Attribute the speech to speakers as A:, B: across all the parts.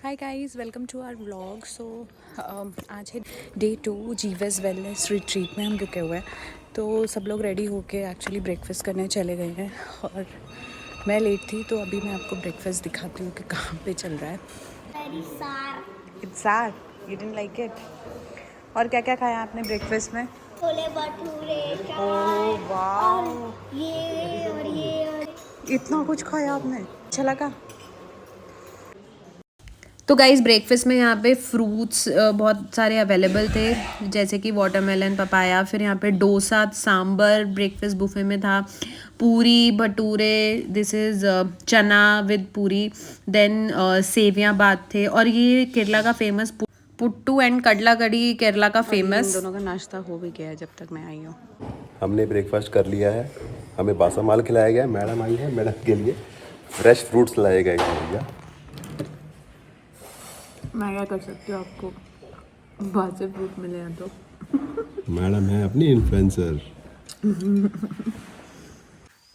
A: Hi guys, welcome to our vlog. So आज है day 2 जीवस वेलनेस रिट्रीट में हम रुके हुए हैं। तो सब लोग रेडी होके एक्चुअली ब्रेकफास्ट करने चले गए हैं और मैं लेट थी, तो अभी मैं आपको ब्रेकफास्ट दिखाती हूँ कि कहाँ पे चल रहा है। इट्स सार, यू डिडंट लाइक इट। और क्या क्या खाया आपने ब्रेकफास्ट में?
B: छोले भटूरे,
A: ओह वाह,
B: और ये
A: इतना कुछ खाया आपने, अच्छा लगा?
C: तो गाइस ब्रेकफास्ट में यहाँ पे फ्रूट्स बहुत सारे अवेलेबल थे, जैसे कि वाटरमेलन, पपाया, फिर यहाँ पे डोसा, सांबर ब्रेकफास्ट बुफे में था, पूरी भटूरे, दिस इज़ चना विद पूरी, देन सेवियाँ बात थे, और ये केरला का फेमस पुट्टू एंड कडला कड़ी केरला का फेमस।
A: इन दोनों का नाश्ता हो भी गया है जब तक मैं आई हूँ।
D: हमने ब्रेकफास्ट कर लिया है, हमें बासा माल खिलाया गया है। मैडम आई है, मैडम के लिए फ्रेश फ्रूट्स लाए गए हैं भैया।
A: मैं क्या कर सकती हूँ, आपको बाहर से फ्रूट मिले हैं तो।
D: मैडम है अपनी इन्फ्लुएंसर।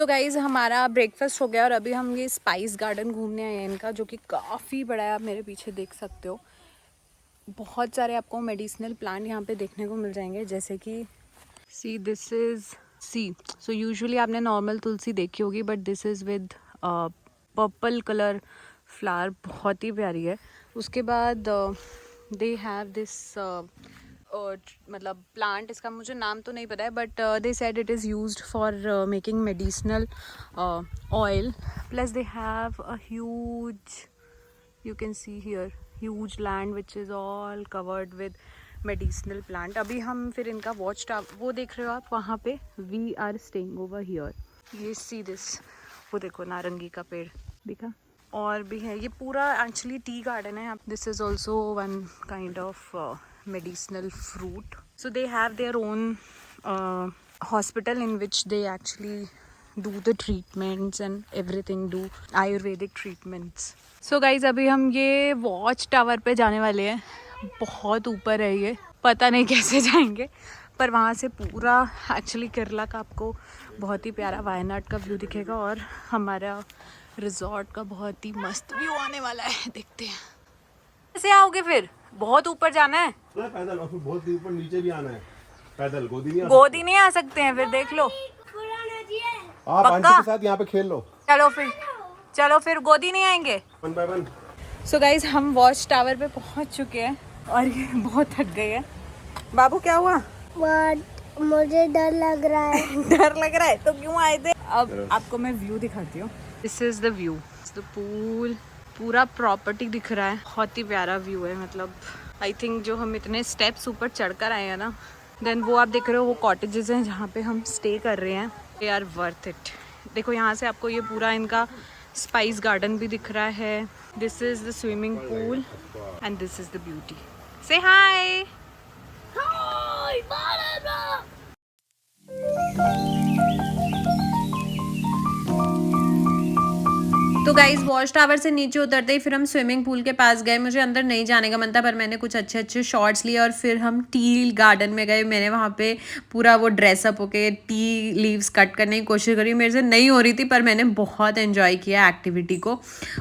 A: तो गाइज़ हमारा ब्रेकफास्ट हो गया और अभी हम ये स्पाइस गार्डन घूमने आए हैं इनका, जो कि काफ़ी बड़ा है। आप मेरे पीछे देख सकते हो, बहुत सारे आपको मेडिसिनल प्लांट यहाँ पे देखने को मिल जाएंगे, जैसे कि see this is so usually आपने नॉर्मल तुलसी देखी होगी, but this is with purple colour flower, बहुत ही प्यारी है। उसके बाद दे हैव दिस मतलब प्लांट, इसका मुझे नाम तो नहीं पता है, but they said it is used for making medicinal oil. Plus they have a huge, you can see here, huge land which is all covered with medicinal plant. अभी हम फिर इनका वॉच टावर, वो देख रहे हो आप वहाँ पे, we are staying over here. ये see this, वो देखो नारंगी का पेड़ दिखा, और भी है। ये पूरा एक्चुअली टी गार्डन है। This is also one kind of medicinal fruit. So they have their own hospital in which they actually do the treatments and everything, do Ayurvedic treatments. So guys, अभी हम ये watch tower पे जाने वाले हैं। बहुत ऊपर है ये, पता नहीं कैसे जाएंगे, पर वहाँ से पूरा एक्चुअली केरला का आपको बहुत ही प्यारा वायनाड का व्यू दिखेगा, और हमारा रिजॉर्ट का बहुत ही मस्त व्यू आने वाला है। देखते हैं कैसे आओगे, फिर बहुत ऊपर जाना है
D: पैदल, और फिर बहुत ऊपर नीचे भी आना है पैदल।
A: गोदी नहीं आ सकते हैं, फिर देख लो।
D: आप आंटी के साथ यहाँ पे खेल लो।
A: चलो फिर गोदी नहीं आएंगे।
D: 1 by 1।
A: सो गाइज हम वॉच टावर पे पहुंच चुके हैं और ये बहुत थक गए हैं। बाबू क्या हुआ?
B: मुझे डर लग रहा है।
A: डर लग रहा है तो क्यों आए थे? अब आपको मैं व्यू दिखाती हूँ। This is the view, the pool, पूरा प्रॉपर्टी दिख रहा है। बहुत ही प्यारा व्यू है। मतलब आई थिंक जो हम इतने स्टेप्स ऊपर चढ़कर आए हैं ना, देन वो आप देख रहे हो, वो कॉटेजेस हैं जहाँ पे हम स्टे कर रहे हैं। They are worth it. देखो यहाँ से आपको ये पूरा इनका स्पाइस गार्डन भी दिख रहा है। This is the swimming pool and this is the beauty. से हाय।
C: तो गाइस वॉच टावर से नीचे उतरते ही फिर हम स्विमिंग पूल के पास गए। मुझे अंदर नहीं जाने का मन था, पर मैंने कुछ अच्छे अच्छे शॉट्स लिए और फिर हम टी गार्डन में गए। मैंने वहाँ पे पूरा वो ड्रेसअप होके टी लीव्स कट करने की कोशिश करी। मेरे से नहीं हो रही थी, पर मैंने बहुत एंजॉय किया एक्टिविटी को।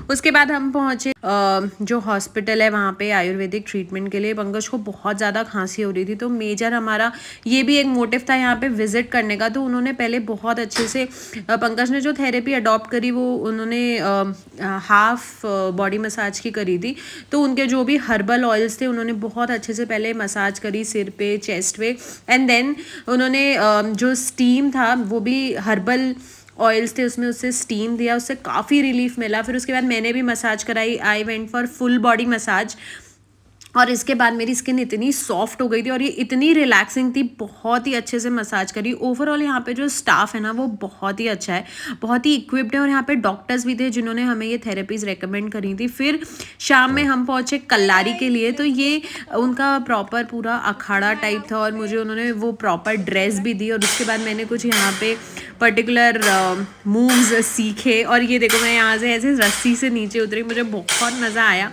C: उसके बाद हम पहुँचे जो हॉस्पिटल है वहाँ पे आयुर्वेदिक ट्रीटमेंट के लिए। पंकज को बहुत ज़्यादा खांसी हो रही थी, तो मेजर हमारा ये भी एक मोटिव था यहाँ पे विजिट करने का। तो उन्होंने पहले बहुत अच्छे से, पंकज ने जो थेरेपी अडॉप्ट करी वो उन्होंने हाफ बॉडी मसाज की करी थी। तो उनके जो भी हर्बल ऑयल्स थे उन्होंने बहुत अच्छे से पहले मसाज करी सिर पे, चेस्ट पे, एंड देन उन्होंने जो स्टीम था वो भी हर्बल ऑयल्स थे उसमें, उससे स्टीम दिया, उससे काफ़ी रिलीफ मिला। फिर उसके बाद मैंने भी मसाज कराई। I went for full body massage, और इसके बाद मेरी स्किन इतनी सॉफ्ट हो गई थी और ये इतनी रिलैक्सिंग थी। बहुत ही अच्छे से मसाज करी। ओवरऑल यहाँ पे जो स्टाफ है ना वो बहुत ही अच्छा है, बहुत ही इक्विप्ड है, और यहाँ पे डॉक्टर्स भी थे जिन्होंने हमें ये थेरेपीज़ रेकमेंड करी थी। फिर शाम में हम पहुँचे कल्लारी के लिए। तो ये उनका प्रॉपर पूरा अखाड़ा टाइप था और मुझे उन्होंने वो प्रॉपर ड्रेस भी दी, और उसके बाद मैंने कुछ यहाँ पे पर्टिकुलर मूव्स सीखे। और ये देखो मैं यहाँ से ऐसे रस्सी से नीचे उतरी, मुझे बहुत मज़ा आया।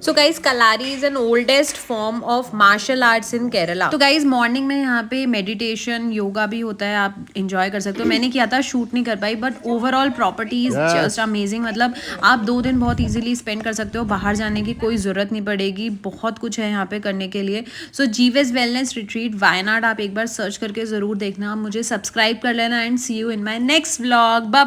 C: So guys Kalari is an oldest form of martial arts in Kerala. तो गाइज मॉर्निंग में यहाँ पे मेडिटेशन योगा भी होता है, आप इंजॉय कर सकते हो। मैंने किया था, शूट नहीं कर पाई, but overall property is just amazing. मतलब आप 2 दिन बहुत इजीली स्पेंड कर सकते हो, बाहर जाने की कोई ज़रूरत नहीं पड़ेगी, बहुत कुछ है यहाँ पे करने के लिए। सो जीवेस वेलनेस रिट्रीट वायनाड आप एक बार सर्च करके ज़रूर देखना, मुझे सब्सक्राइब कर लेना and see you in my next vlog. Bye.